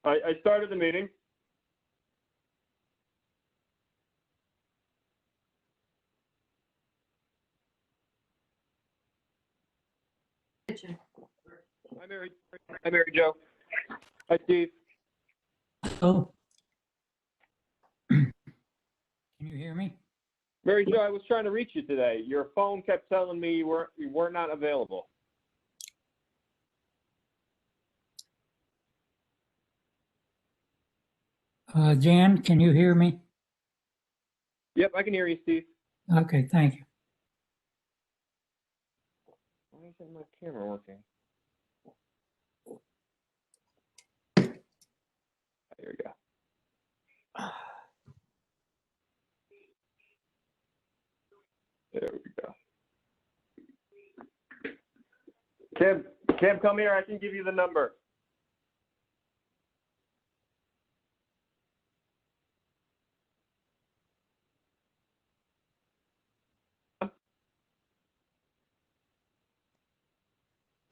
I started the meeting. Hi, Mary. Hi, Mary Jo. Hi, Steve. Oh. Can you hear me? Mary Jo, I was trying to reach you today. Your phone kept telling me you were not available. Jan, can you hear me? Yep, I can hear you, Steve. Okay, thank you. Why isn't my camera working? There we go. There we go. Kim, come here. I can give you the number.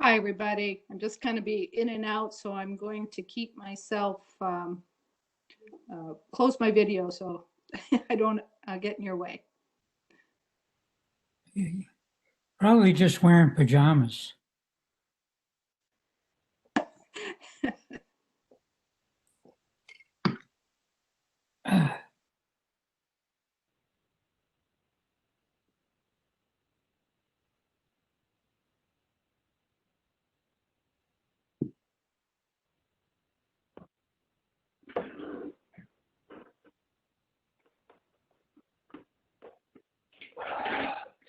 Hi, everybody. I'm just going to be in and out, so I'm going to keep myself, close my video so I don't get in your way. Probably just wearing pajamas.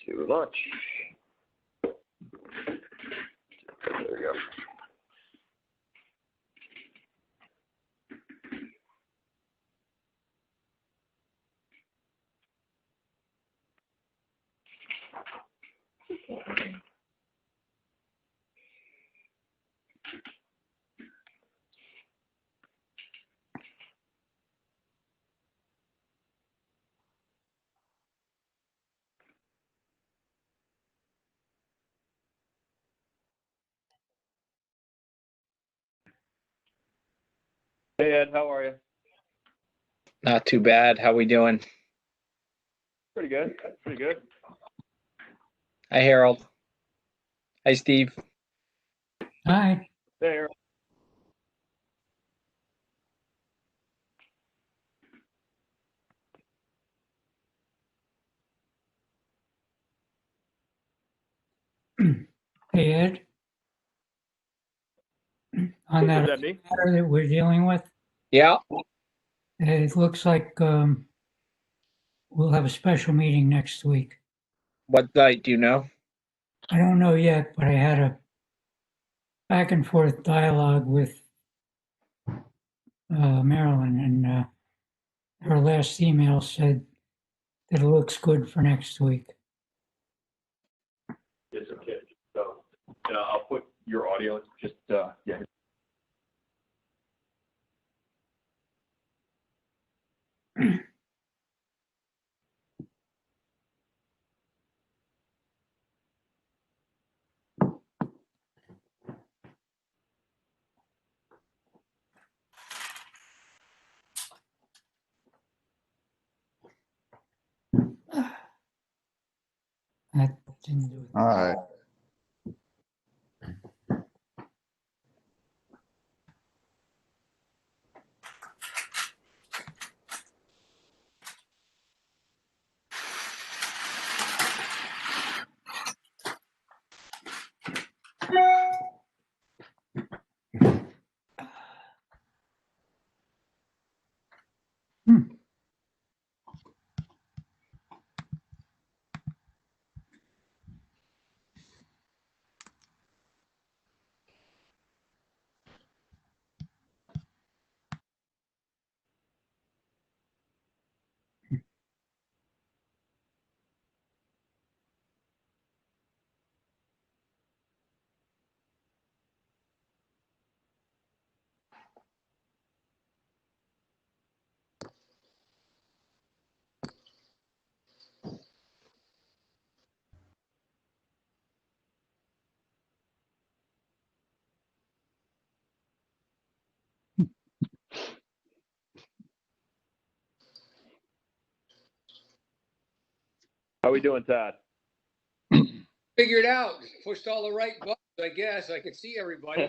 To lunch. There we go. Hey, Ed, how are you? Not too bad. How we doing? Pretty good. Pretty good. Hi, Harold. Hi, Steve. Hi. There. Hey, Ed. On Is that that me? matter that we're dealing with, Yeah. it looks like we'll have a special meeting next week. What night do you know? I don't know yet, but I had a back and forth dialogue with Marilyn, and her last email said that it looks good for next week. Yes, okay. So I'll put your audio. Just yeah. That didn't do it. All right. How we doing, Todd? Figured out, pushed all the right buttons, I guess. I could see everybody.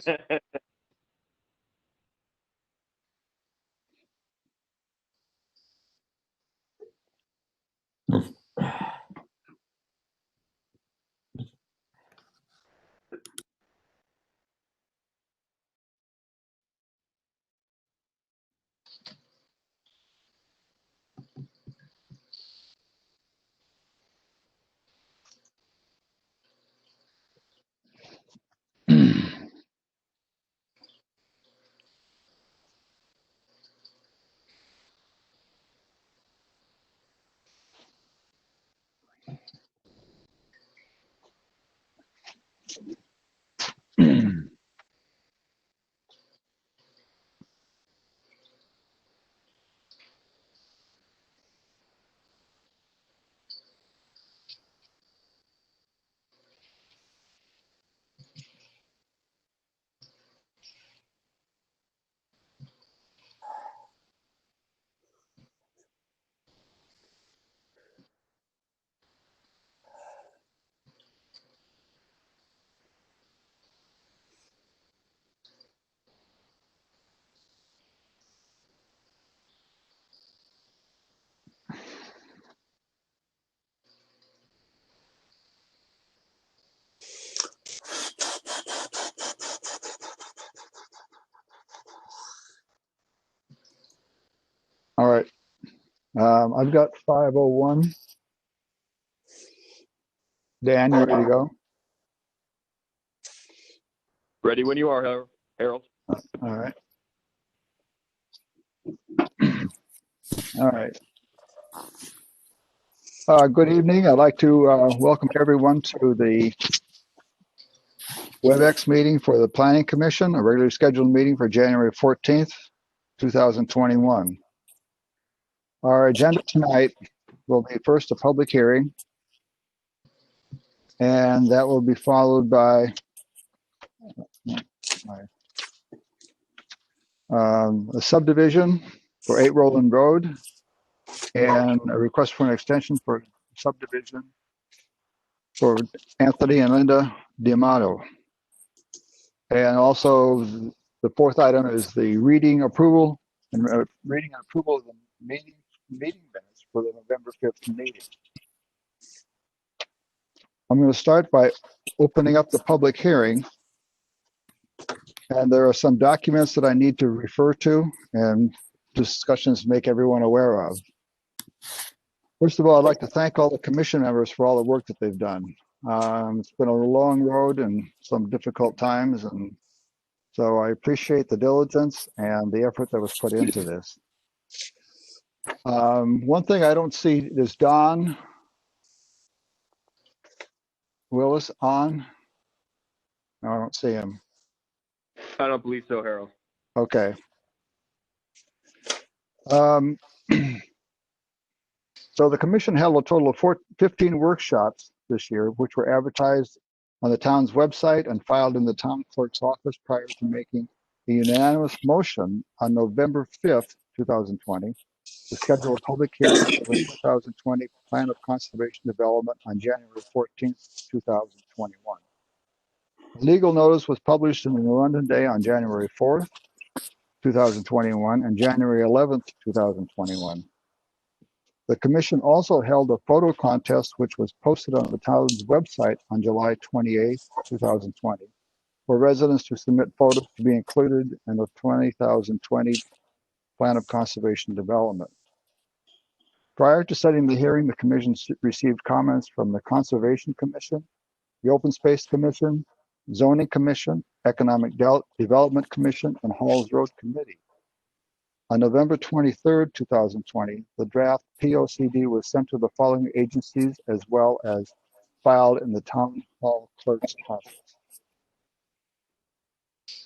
All right. I've got 501. Dan, you ready to go? Ready when you are, Harold. All right. All right. Good evening. I'd like to welcome everyone to the Webex meeting for the Planning Commission, a regularly scheduled meeting for January 14th, 2021. Our agenda tonight will be first a public hearing, and that will be followed by a subdivision for 8 Roland Road and a request for an extension for subdivision for Anthony and Linda D'Amato. And also the fourth item is the reading approval and reading and approval of the meeting minutes for the November 5th meeting. I'm going to start by opening up the public hearing. And there are some documents that I need to refer to and discussions to make everyone aware of. First of all, I'd like to thank all the commission members for all the work that they've done. It's been a long road and some difficult times, and so I appreciate the diligence and the effort that was put into this. One thing I don't see is Don Willis on. No, I don't see him. I don't believe so, Harold. Okay. So the commission held a total of 15 workshops this year, which were advertised on the town's website and filed in the town clerk's office prior to making a unanimous motion on November 5th, 2020, to schedule a public hearing for the 2020 Plan of Conservation Development on January 14th, 2021. Legal notice was published in the New London Day on January 4th, 2021 and January 11th, 2021. The commission also held a photo contest, which was posted on the town's website on July 28, 2020, for residents to submit photos to be included in the 2020 Plan of Conservation Development. Prior to setting the hearing, the commission received comments from the Conservation Commission, the Open Space Commission, Zoning Commission, Economic Development Commission, and Halls Road Committee. On November 23rd, 2020, the draft POCD was sent to the following agencies as well as filed in the Town Hall Clerk's office.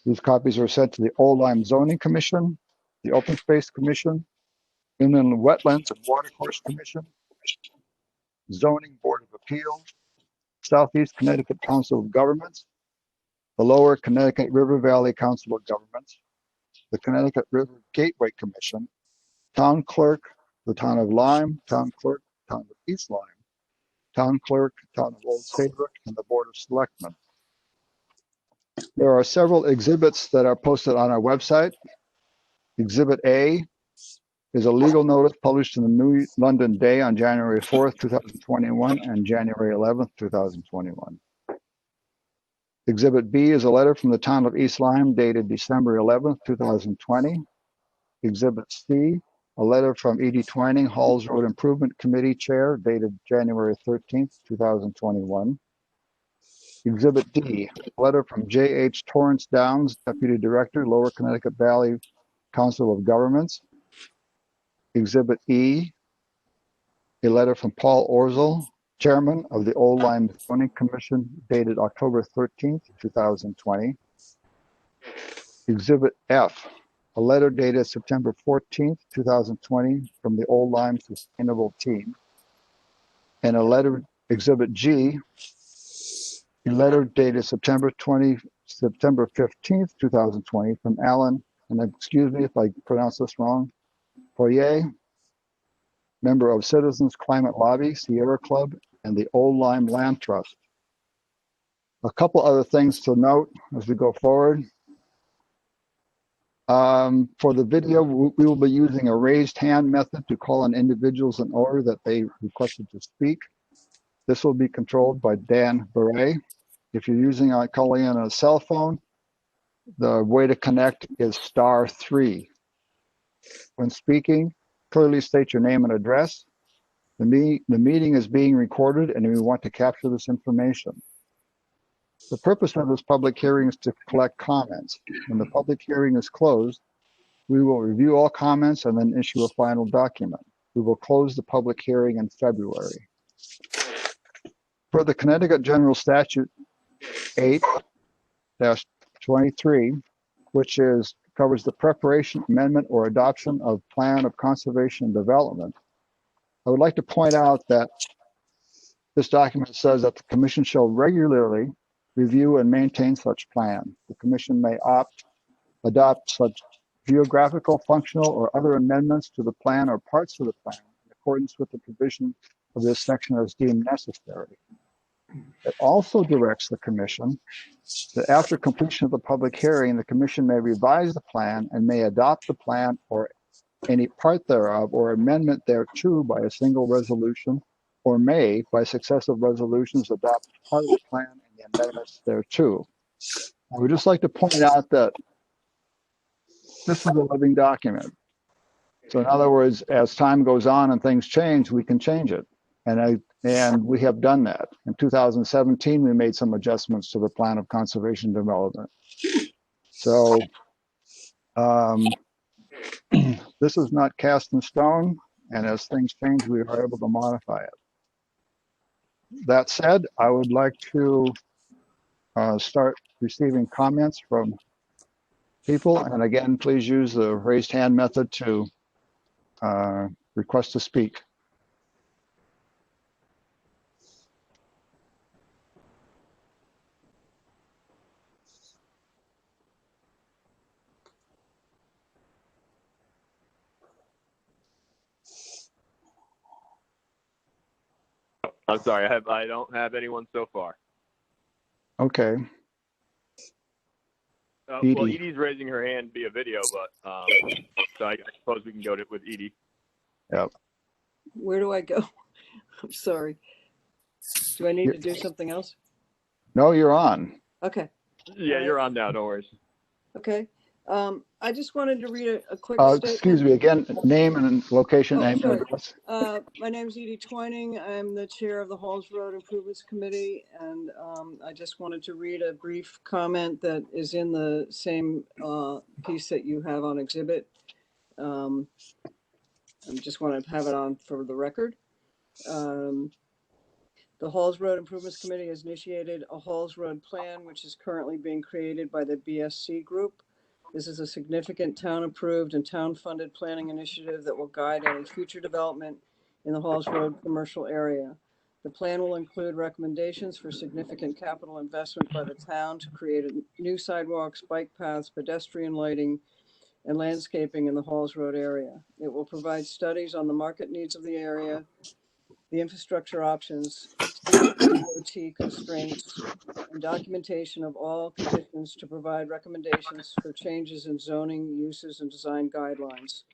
These copies were sent to the Old Lyme Zoning Commission, the Open Space Commission, Inland Wetlands and Watercourse Commission, Zoning Board of Appeals, Southeast Connecticut Council of Governments, the Lower Connecticut River Valley Council of Governments, the Connecticut River Gateway Commission, Town Clerk, the Town of Lyme, Town Clerk, Town of East Lyme, town clerk, town of Old Saybrook, and the Board of Selectmen. There are several exhibits that are posted on our website. Exhibit A is a legal notice published in the New London Day on January 4th, 2021 and January 11th, 2021. Exhibit B is a letter from the town of East Lyme dated December 11th, 2020. Exhibit C, a letter from Edie Twining, Halls Road Improvement Committee Chair dated January 13th, 2021. Exhibit D, a letter from J.H. Torrance Downs, Deputy Director, Lower Connecticut Valley Council of Governments. Exhibit E, a letter from Paul Orzel, Chairman of the Old Lyme Zoning Commission dated October 13th, 2020. Exhibit F, a letter dated September 14th, 2020 from the Old Lyme Sustainable Team. And a letter, Exhibit G, a letter dated September 15th, 2020 from Alan, and excuse me if I pronounce this wrong, Poirier, member of Citizens Climate Lobby, Sierra Club, and the Old Lyme Land Trust. A couple other things to note as we go forward. For the video, we will be using a raised hand method to call on individuals in order that they requested to speak. This will be controlled by Dan Beret. If you're calling in on a cell phone, the way to connect is *3. When speaking, clearly state your name and address. The meeting is being recorded and we want to capture this information. The purpose of this public hearing is to collect comments. When the public hearing is closed, we will review all comments and then issue a final document. We will close the public hearing in February. For the Connecticut General Statute 8-23, which covers the preparation, amendment, or adoption of plan of conservation and development, I would like to point out that this document says that the commission shall regularly review and maintain such plan. The commission may adopt such geographical, functional, or other amendments to the plan or parts of the plan in accordance with the provision of this section as deemed necessary. It also directs the commission that after completion of the public hearing, the commission may revise the plan and may adopt the plan or any part thereof or amendment thereto by a single resolution, or may, by successive resolutions, adopt part of the plan and the amendments thereto. I would just like to point out that this is a living document. So in other words, as time goes on and things change, we can change it. And we have done that. In 2017, we made some adjustments to the plan of conservation development. So this is not cast in stone, and as things change, we are able to modify it. That said, I would like to start receiving comments from people. And again, please use the raised hand method to request to speak. I'm sorry, I don't have anyone so far. Okay. Well, Edie. Edie's raising her hand via video, but so I suppose we can go with Edie. Yep. Where do I go? I'm sorry. Do I need to do something else? No, you're on. Okay. Yeah, you're on now. No worries. Okay. I just wanted to read a quick statement. Excuse me again, name and location. Name and address. My name's Edie Twining. I'm the chair of the Halls Road Improvements Committee, and I just wanted to read a brief comment that is in the same piece that you have on exhibit. I just want to have it on for the record. The Halls Road Improvements Committee has initiated a Halls Road plan, which is currently being created by the BSC Group. This is a significant town-approved and town-funded planning initiative that will guide any future development in the Halls Road commercial area. The plan will include recommendations for significant capital investment by the town to create new sidewalks, bike paths, pedestrian lighting, and landscaping in the Halls Road area. It will provide studies on the market needs of the area, the infrastructure options, DOT constraints, and documentation of all conditions to provide recommendations for changes in zoning, uses, and design guidelines.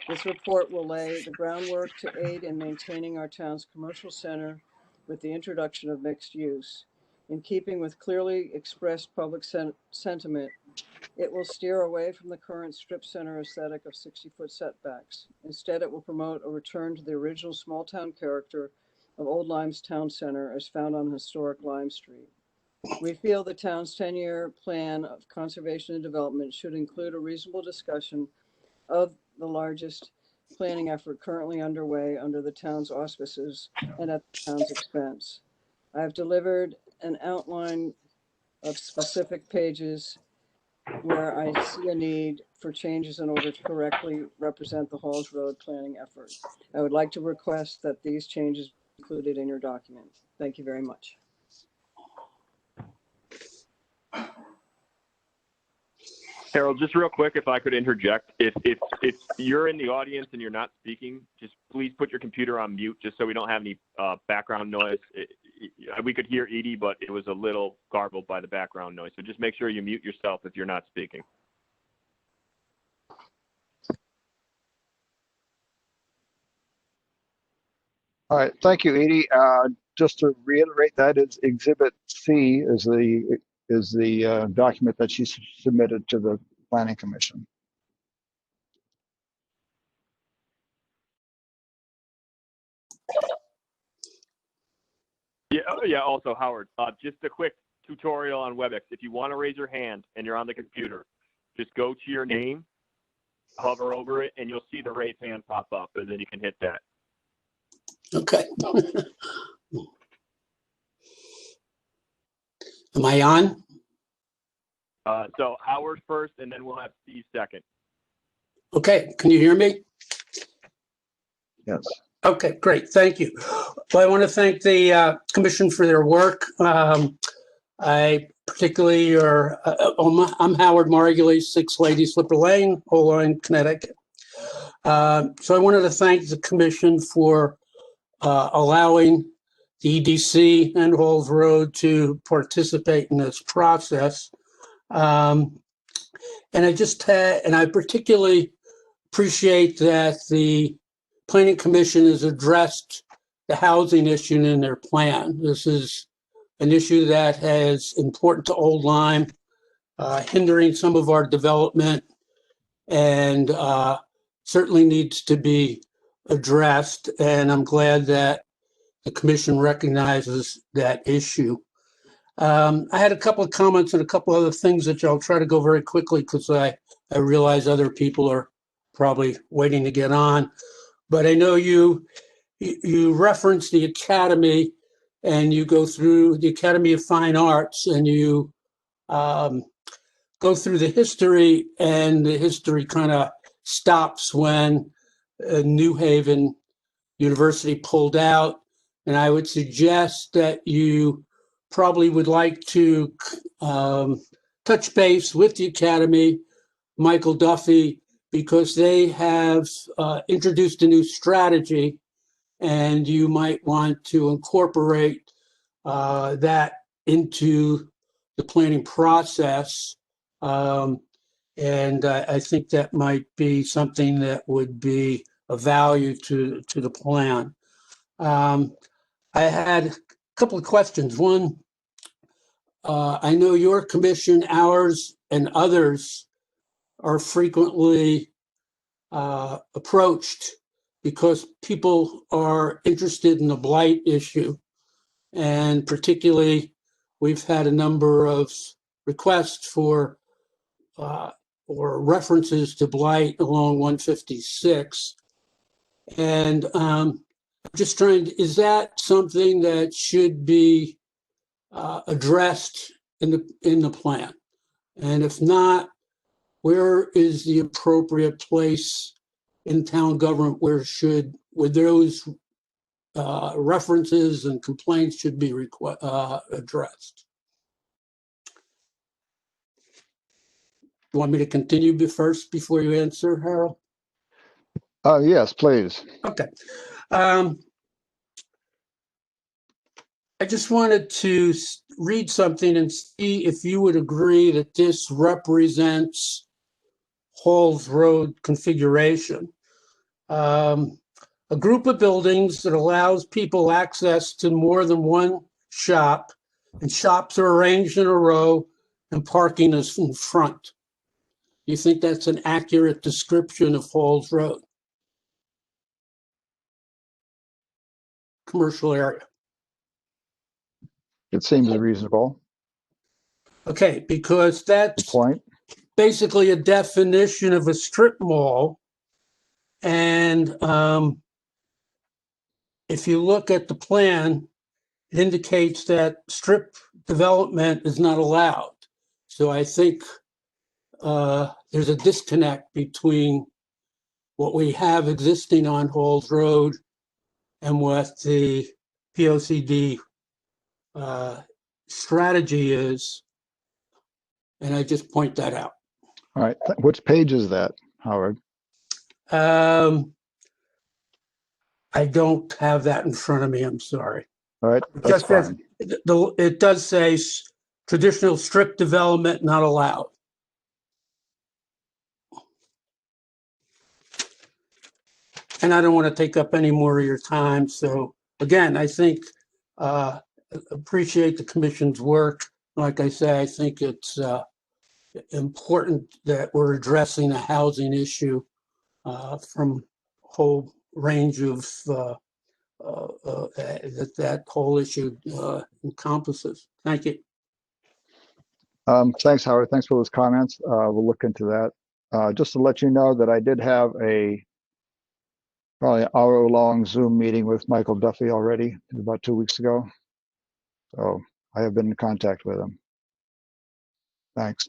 This report will lay the groundwork to aid in maintaining our town's commercial center with the introduction of mixed use. In keeping with clearly expressed public sentiment, it will steer away from the current strip center aesthetic of 60-foot setbacks. Instead, it will promote a return to the original small town character of Old Lyme's town center as found on historic Lime Street. We feel the town's 10-year plan of conservation and development should include a reasonable discussion of the largest planning effort currently underway under the town's auspices and at the town's expense. I have delivered an outline of specific pages where I see a need for changes in order to correctly represent the Halls Road planning effort. I would like to request that these changes be included in your document. Thank you very much. Harold, just real quick, if I could interject, if you're in the audience and you're not speaking, just please put your computer on mute, just so we don't have any background noise. We could hear Edie, but it was a little garbled by the background noise. So just make sure you mute yourself if you're not speaking. All right, thank you, Edie. Just to reiterate, that is Exhibit C is the document that she submitted to the Planning Commission. Yeah. Also, Howard, just a quick tutorial on Webex. If you want to raise your hand and you're on the computer, just go to your name, hover over it, and you'll see the raise hand pop up, and then you can hit that. Okay. Am I on? So Howard first, and then we'll have Steve second. Okay. Can you hear me? Yes. Okay, great. Thank you. Well, I want to thank the commission for their work. I particularly I'm Howard Margulies, 6 Lady Slipper Lane, Old Connecticut. So I wanted to thank the commission for allowing the EDC and Halls Road to participate in this process. And I particularly appreciate that the Planning Commission has addressed the housing issue in their plan. This is an issue that is important to Old Lyme, hindering some of our development, and certainly needs to be addressed. And I'm glad that the commission recognizes that issue. I had a couple of comments and a couple other things that I'll try to go very quickly because I realize other people are probably waiting to get on. But I know you reference the Academy, and you go through the Academy of Fine Arts, and you go through the history, and the history kind of stops when New Haven University pulled out. And I would suggest that you probably would like to touch base with the Academy, Michael Duffy, because they have introduced a new strategy, and you might want to incorporate that into the planning process. And I think that might be something that would be of value to the plan. I had a couple of questions. One, I know your commission, ours, and others are frequently approached because people are interested in the blight issue. And particularly, we've had a number of requests for or references to blight along 156. And just trying to, is that something that should be addressed in the plan? And if not, where is the appropriate place in town government where those references and complaints should be addressed? You want me to continue first before you answer, Harold? Yes, please. Okay. I just wanted to read something and see if you would agree that this represents Halls Road configuration. A group of buildings that allows people access to more than one shop, and shops are arranged in a row and parking is in front. You think that's an accurate description of Halls Road? Commercial area. It seems reasonable. Okay, because Good that's point. basically a definition of a strip mall. And if you look at the plan, it indicates that strip development is not allowed. So I think there's a disconnect between what we have existing on Halls Road and what the POCD strategy is. And I just point that out. All right. Which page is that, Howard? I don't have that in front of me, I'm sorry. All right. It That's just says, fine. it does say traditional strip development not allowed. And I don't want to take up any more of your time. So again, I think, appreciate the commission's work. Like I say, I think it's important that we're addressing a housing issue from a whole range of that whole issue encompasses. Thank you. Thanks, Howard. Thanks for those comments. We'll look into that. Just to let you know that I did have probably an hour-long Zoom meeting with Michael Duffy already about 2 weeks ago. So I have been in contact with him. Thanks.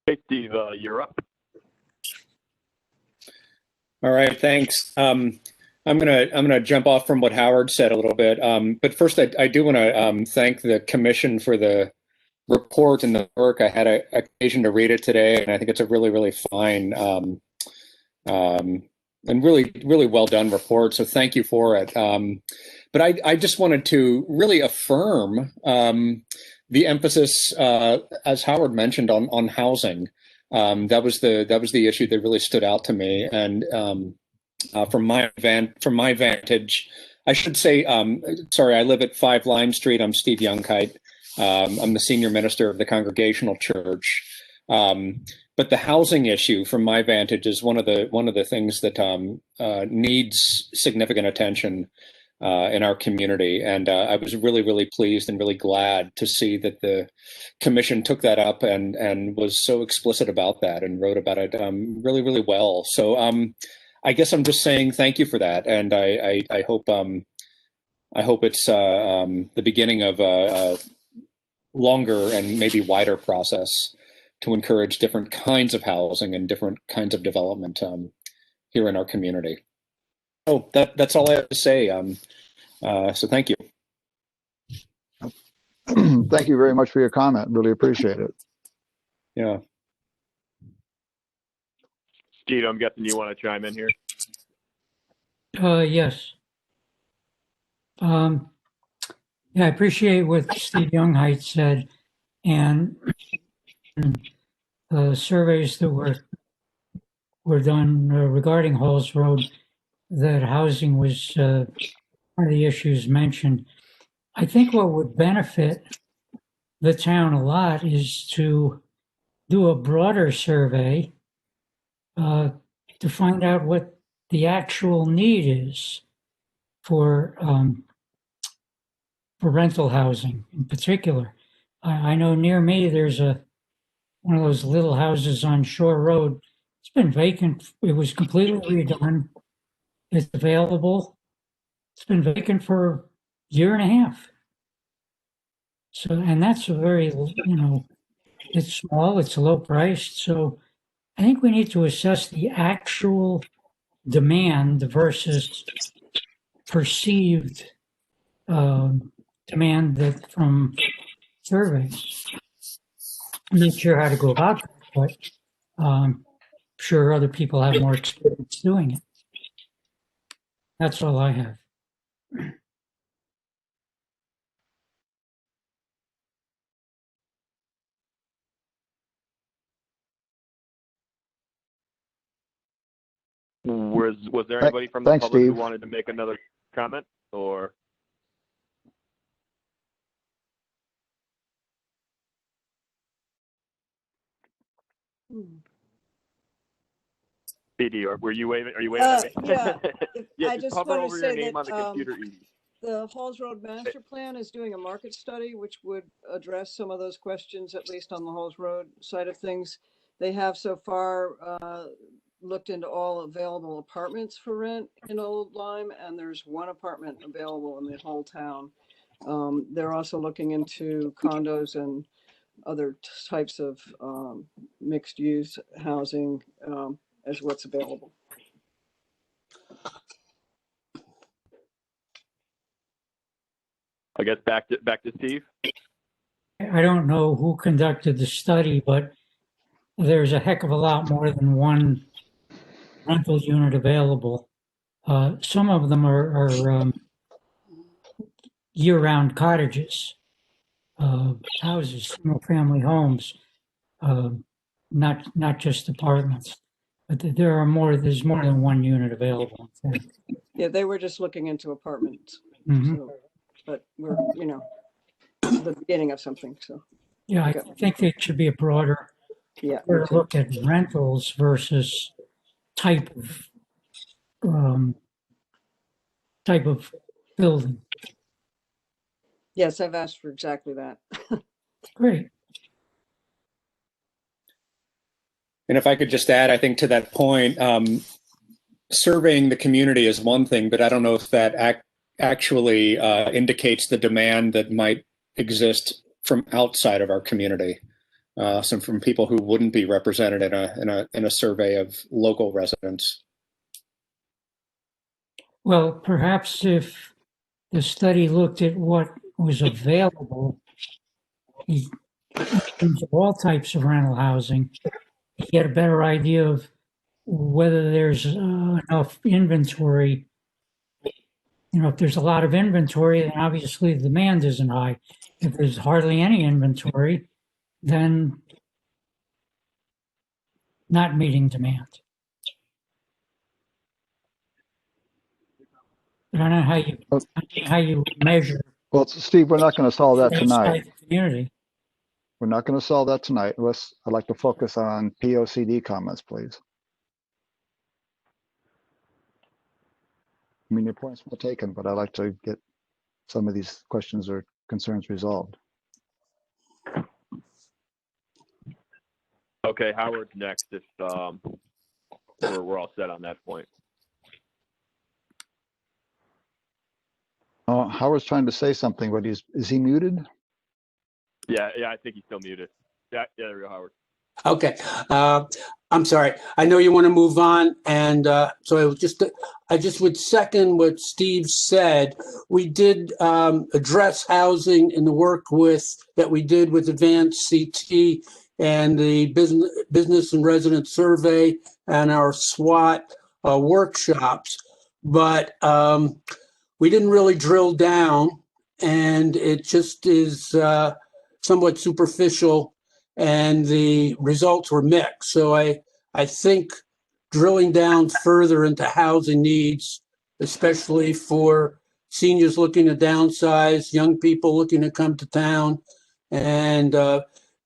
Hey, Steve, you're up. All right, thanks. I'm gonna jump off from what Howard said a little bit. But first, I do want to thank the commission for the report and the work. I had an occasion to read it today, and I think it's a really, really fine and really well done report. So thank you for it. But I just wanted to really affirm the emphasis, as Howard mentioned, on housing. That was the issue that really stood out to me. And from my vantage, I should say, sorry, I live at 5 Lime Street. I'm Steve Youngkite. I'm the senior minister of the Congregational Church. But the housing issue, from my vantage, is one of the things that needs significant attention in our community. And I was really pleased and really glad to see that the commission took that up and was so explicit about that and wrote about it really well. So I guess I'm just saying thank you for that, and I hope it's the beginning of a longer and maybe wider process to encourage different kinds of housing and different kinds of development here in our community. Oh, that's all I have to say. So thank you. Thank you very much for your comment. Really appreciate it. Yeah. Steve, I'm guessing you want to chime in here. Yes. Yeah, I appreciate what Steve Younghite said, and the surveys that were done regarding Halls Road, that housing was one of the issues mentioned. I think what would benefit the town a lot is to do a broader survey to find out what the actual need is for rental housing in particular. I know near me there's one of those little houses on Shore Road. It's been vacant. It was completely redone. It's available. It's been vacant for a year and a half. So, and that's a very, it's small, it's low priced. So I think we need to assess the actual demand versus perceived demand that from surveys. I'm not sure how to go about that, but I'm sure other people have more experience doing it. That's all I have. Was there anybody from the Thanks, public who Steve. wanted to make another comment, or? Edie, or were you waving? Are you waving at me? Yeah, Yeah, I just just hover want to over your say name on that the computer, Edie. the Halls Road Master Plan is doing a market study, which would address some of those questions, at least on the Halls Road side of things. They have so far looked into all available apartments for rent in Old Lyme, and there's one apartment available in the whole town. They're also looking into condos and other types of mixed use housing as what's available. I guess back to Steve. I don't know who conducted the study, but there's a heck of a lot more than one rental unit available. Some of them are year-round cottages, houses, single-family homes, not just apartments. But there's more than one unit available. Yeah, they were just looking into apartments. Mhm. So, but we're, the beginning of something. So, Yeah, I think it should be a broader yeah, look at rentals versus type of building. yes, I've asked for exactly that. Great. And if I could just add, I think to that point, surveying the community is one thing, but I don't know if that actually indicates the demand that might exist from outside of our community. Some from people who wouldn't be represented in a survey of local residents. Well, perhaps if the study looked at what was available in terms of all types of rental housing, you get a better idea of whether there's enough inventory. If there's a lot of inventory, then obviously the demand isn't high. If there's hardly any inventory, then not meeting demand. But I don't know how you measure Well, Steve, we're not going to solve that tonight. the community. We're not going to solve that tonight. I'd like to focus on POCD comments, please. I mean, your point's well taken, but I'd like to get some of these questions or concerns resolved. Okay, Howard's next. If we're all set on that point. Howard's trying to say something, but is he muted? Yeah, I think he's still muted. Yeah, there we go, Howard. Okay. I'm sorry. I know you want to move on. And so I just would second what Steve said. We did address housing in the work that we did with Advanced CT and the business and resident survey and our SWOT workshops. But we didn't really drill down, and it just is somewhat superficial, and the results were mixed. So I think drilling down further into housing needs, especially for seniors looking to downsize, young people looking to come to town, and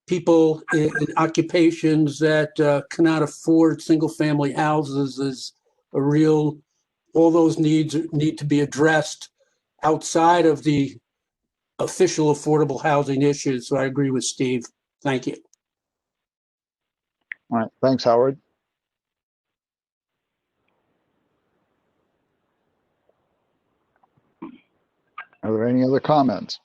people in occupations that cannot afford single-family houses is a real, all those needs need to be addressed outside of the official affordable housing issues. So I agree with Steve. Thank you. All right, thanks, Howard. Are there any other comments?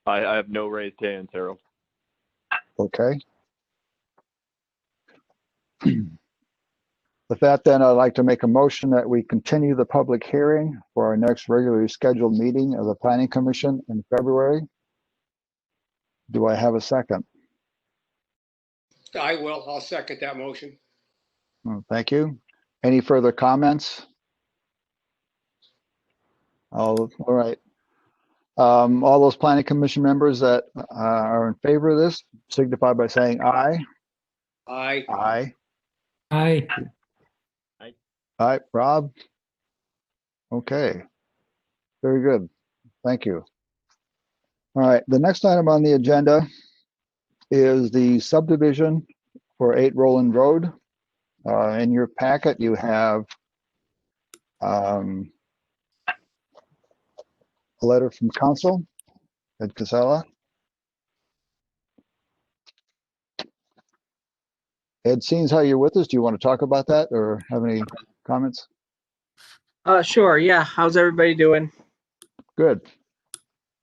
I have no raised hands, Harold. Okay. With that, then, I'd like to make a motion that we continue the public hearing for our next regularly scheduled meeting of the Planning Commission in February. Do I have a second? I will. I'll second that motion. Thank you. Any further comments? All right. All those planning commission members that are in favor of this signify by saying aye. Aye. Aye. I, Aye. Rob? Okay. Very good. Thank you. All right. The next item on the agenda is the subdivision for 8 Roland Road. In your packet, you have a letter from council, Ed Casella. Ed, seeing how you're with us, do you want to talk about that or have any comments? Sure. Yeah. How's everybody doing? Good.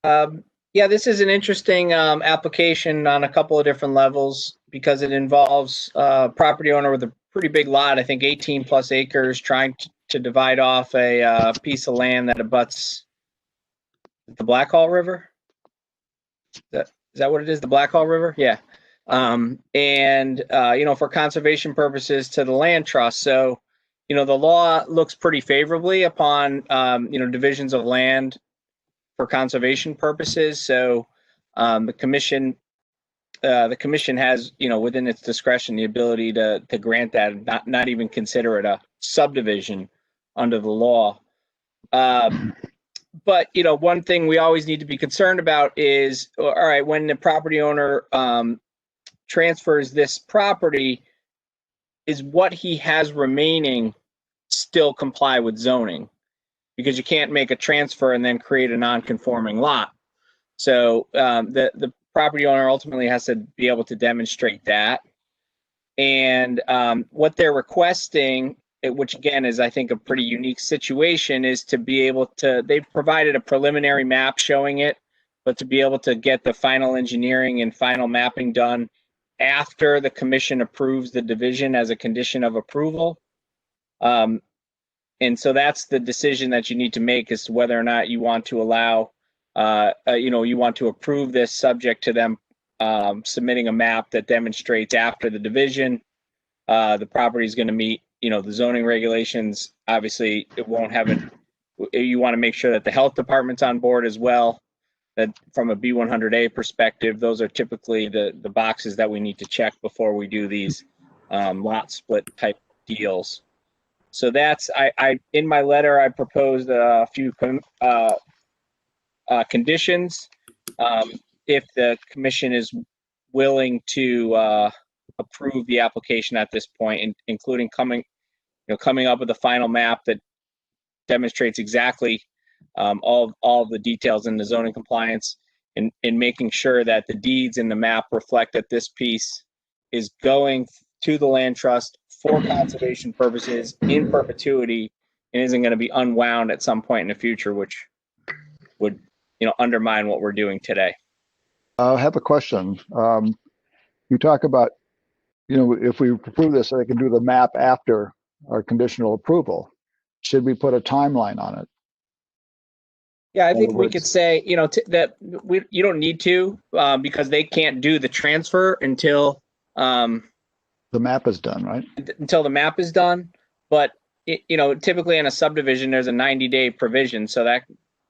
Yeah, this is an interesting application on a couple of different levels because it involves a property owner with a pretty big lot, I think 18 plus acres, trying to divide off a piece of land that abuts the Blackhall River. Is that what it is? The Blackhall River? Yeah. For conservation purposes to the land trust. So, the law looks pretty favorably upon, divisions of land for conservation purposes. So the commission has, within its discretion, the ability to grant that and not even consider it a subdivision under the law. But, one thing we always need to be concerned about is, all right, when the property owner transfers this property, is what he has remaining still comply with zoning? Because you can't make a transfer and then create a non-conforming lot. So the property owner ultimately has to be able to demonstrate that. And what they're requesting, which again is I think a pretty unique situation, is to be able to, they've provided a preliminary map showing it, but to be able to get the final engineering and final mapping done after the commission approves the division as a condition of approval. And so that's the decision that you need to make as to whether or not you want to allow, you want to approve this subject to them submitting a map that demonstrates after the division, the property is going to meet, the zoning regulations. Obviously, it won't have it. You want to make sure that the health department's on board as well. That from a B100A perspective, those are typically the boxes that we need to check before we do these lot split type deals. So that's, I in my letter, I proposed a few conditions. If the commission is willing to approve the application at this point, including coming up with a final map that demonstrates exactly all the details in the zoning compliance, and making sure that the deeds in the map reflect that this piece is going to the land trust for conservation purposes in perpetuity and isn't going to be unwound at some point in the future, which would undermine what we're doing today. I have a question. You talk about, if we approve this, they can do the map after our conditional approval. Should we put a timeline on it? Yeah, I think we could say, that you don't need to because they can't do the transfer until the map is done, right? Until the map is done. But, typically in a subdivision, there's a 90-day provision. So that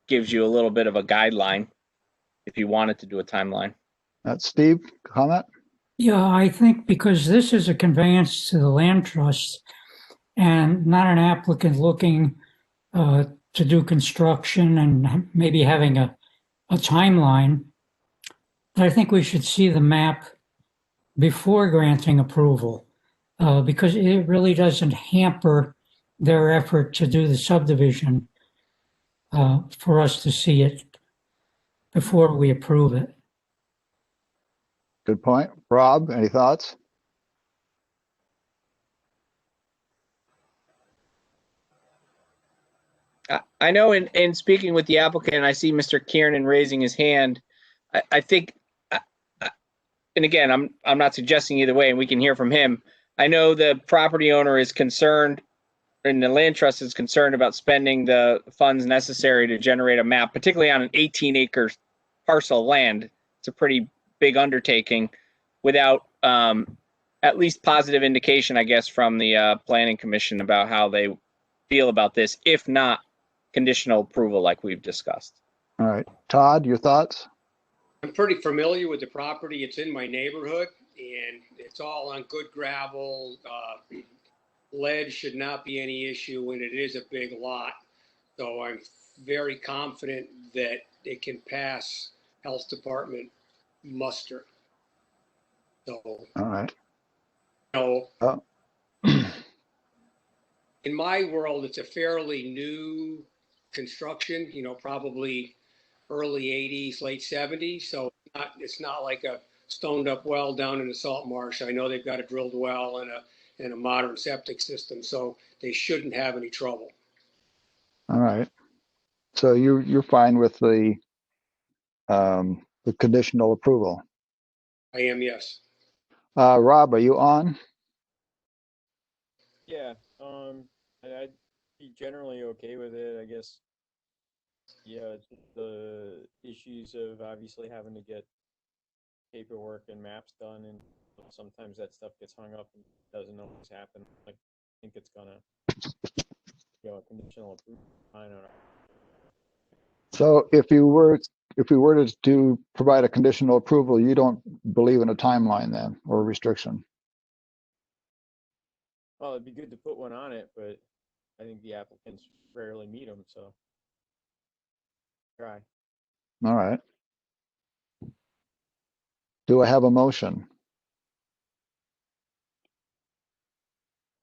gives you a little bit of a guideline if you wanted to do a timeline. Steve, comment? yeah, I think because this is a conveyance to the land trust and not an applicant looking to do construction and maybe having a timeline, I think we should see the map before granting approval because it really doesn't hamper their effort to do the subdivision for us to see it before we approve it. Good point. Rob, any thoughts? I know in speaking with the applicant, I see Mr. Kiernan raising his hand. I think, and again, I'm not suggesting either way, and we can hear from him. I know the property owner is concerned, and the land trust is concerned about spending the funds necessary to generate a map, particularly on an 18-acre parcel of land. It's a pretty big undertaking without at least positive indication, I guess, from the planning commission about how they feel about this, if not conditional approval like we've discussed. All right. Todd, your thoughts? I'm pretty familiar with the property. It's in my neighborhood and it's all on good gravel. Lead should not be any issue and it is a big lot. So I'm very confident that it can pass health department muster. So, All right. you know, Oh. in my world, it's a fairly new construction, you know, probably early 80s, late 70s. So it's not like a stoned up well down in the salt marsh. I know they've got a drilled well and a modern septic system, so they shouldn't have any trouble. All right. So you're fine with the conditional approval. I am, yes. Rob, are you on? Yeah, I'd be generally okay with it, I guess. Yeah, the issues of obviously having to get paperwork and maps done, and sometimes that stuff gets hung up and doesn't always happen. I think it's gonna, a conditional approval. I don't know. So if we were to provide a conditional approval, you don't believe in a timeline then or a restriction? Well, it'd be good to put one on it, but I think the applicants rarely meet them, so try. All right. Do I have a motion?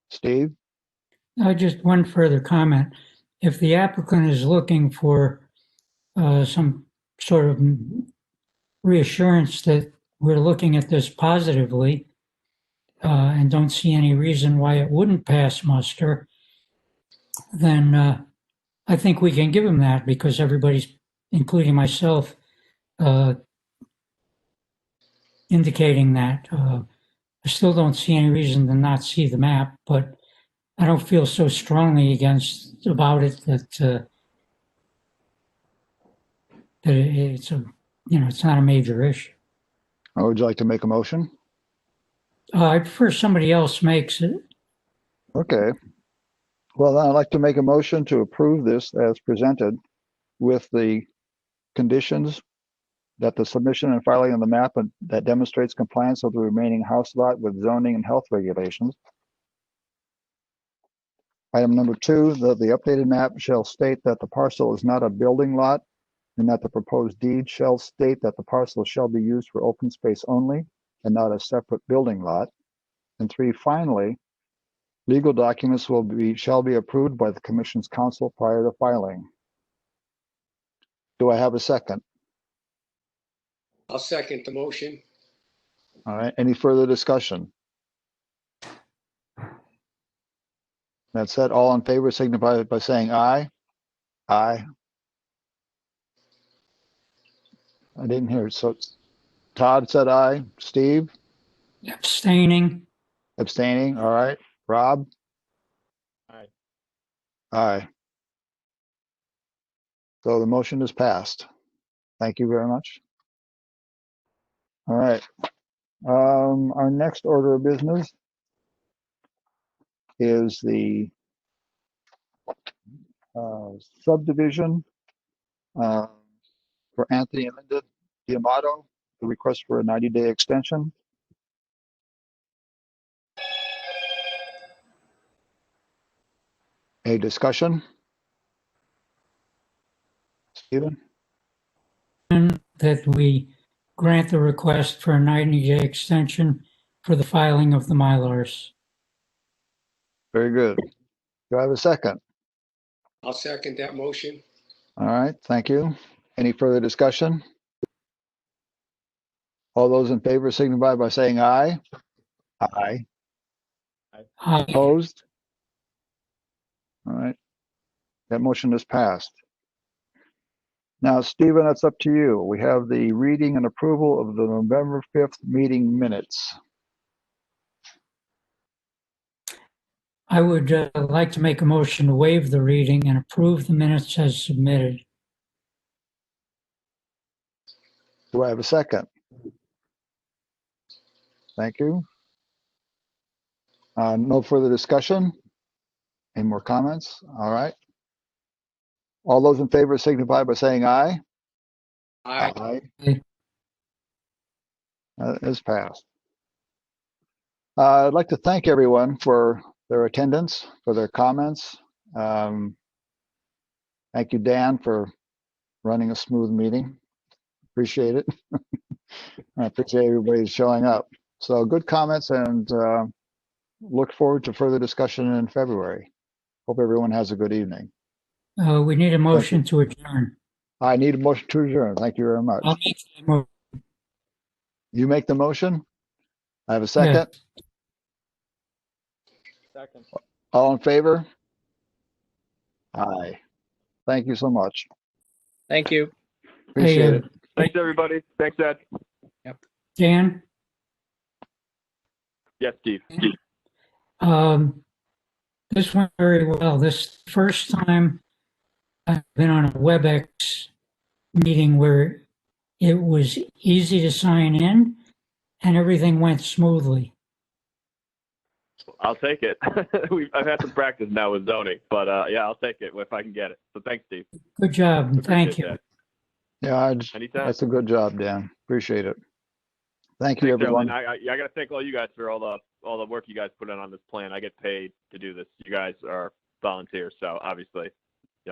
Steve? Just one further comment. If the applicant is looking for some sort of reassurance that we're looking at this positively and don't see any reason why it wouldn't pass muster, then I think we can give them that because everybody's, including myself, indicating that. I still don't see any reason to not see the map, but I don't feel so strongly about it that it's it's not a major issue. Would you like to make a motion? I prefer somebody else makes it. Okay. Well, then I'd like to make a motion to approve this as presented with the conditions that the submission and filing of the map that demonstrates compliance of the remaining house lot with zoning and health regulations. Item number 2, that the updated map shall state that the parcel is not a building lot and that the proposed deed shall state that the parcel shall be used for open space only and not a separate building lot. And 3, finally, legal documents shall be approved by the Commission's counsel prior to filing. Do I have a second? I'll second the motion. All right. Any further discussion? That said, all in favor signify by saying aye. Aye. I didn't hear it. So Todd said aye. Steve? Abstaining. Abstaining. All right. Rob? Aye. Aye. So the motion is passed. Thank you very much. All right. Our next order of business is the subdivision for Anthony and Linda Diamato, the request for a 90-day extension. A discussion? Stephen? That we grant the request for a 90-day extension for the filing of the Mylars. Very good. Do I have a second? I'll second that motion. All right, thank you. Any further discussion? All those in favor signify by saying aye. Aye. Aye. Opposed? All right. That motion is passed. Now, Stephen, that's up to you. We have the reading and approval of the November 5th meeting minutes. I would like to make a motion to waive the reading and approve the minutes as submitted. Do I have a second? Thank you. No further discussion? Any more comments? All right. All those in favor signify by saying aye. Aye. Aye. That is passed. I'd like to thank everyone for their attendance, for their comments. Thank you, Dan, for running a smooth meeting. Appreciate it. I appreciate everybody showing up. So good comments, and look forward to further discussion in February. Hope everyone has a good evening. We need a motion to adjourn. I need a motion to adjourn. Thank you very much. I'll make that motion. You make the motion? I have a second. Second. All in favor? Aye. Thank you so much. Thank you. Appreciate it. Thanks, everybody. Thanks, Ed. Dan, Yes, Steve. this went very well. This first time I've been on a Webex meeting where it was easy to sign in and everything went smoothly. I'll take it. I've had some practice now with zoning, but yeah, I'll take it if I can get it. So thanks, Steve. Good job. And thank Appreciate you. that. Yeah, Anytime. that's a good job, Dan. Appreciate it. Thank you, Thanks, everyone. Darlene. I got to thank all you guys for all the work you guys put in on this plan. I get paid to do this. You guys are volunteers, so obviously,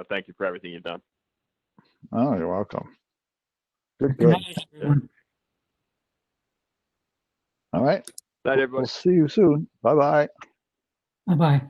thank you for everything you've done. Oh, you're welcome. Good, Good good. night, everyone. All right. Night, everybody. We'll see you soon. Bye-bye. Bye-bye.